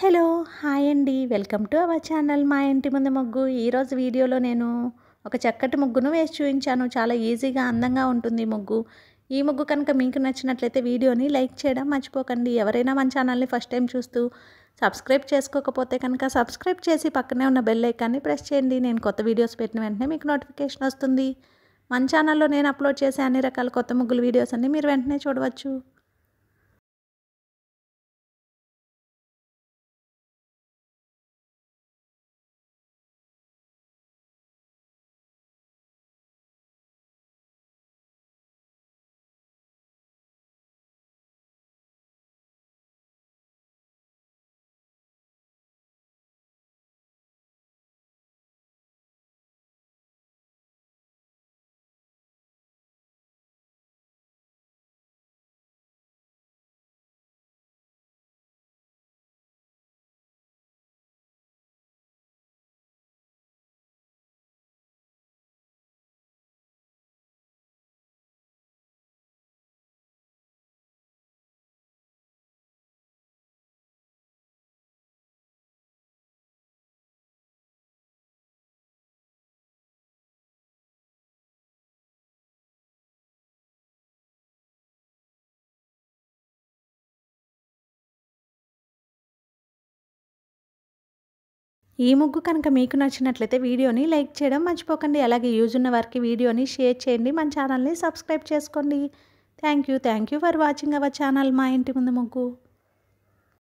Hello! Hi అండి. Welcome to our channel మా ఇంటి ముందు ముగ్గు. ఈరోజు వీడియోలో నేను ఒక చక్కటి ముగ్గును వేసి చూయించాను. చాలా ఈజీగా, అందంగా ఉంటుంది ఈ ముగ్గు. ఈ ముగ్గు కనుక మీకు నచ్చినట్లయితే వీడియోని లైక్ చేయడం మర్చిపోకండి. ఎవరైనా మన ఛానల్ని ఫస్ట్ టైం చూస్తూ సబ్స్క్రైబ్ చేసుకోకపోతే కనుక సబ్స్క్రైబ్ చేసి పక్కనే ఉన్న బెల్ ఐకాన్ని ప్రెస్ చేయండి. నేను కొత్త వీడియోస్ పెట్టిన వెంటనే మీకు నోటిఫికేషన్ వస్తుంది. మన ఛానల్లో నేను అప్లోడ్ చేసే అన్ని రకాల కొత్త ముగ్గుల వీడియోస్ అన్ని మీరు వెంటనే చూడవచ్చు. ఈ ముగ్గు కనుక మీకు నచ్చినట్లయితే వీడియోని లైక్ చేయడం మర్చిపోకండి. అలాగే యూజ్ ఉన్న వారికి వీడియోని షేర్ చేయండి. మన ఛానల్ని సబ్స్క్రైబ్ చేసుకోండి. Thank you for watching our channel మా ఇంటి ముందు ముగ్గు.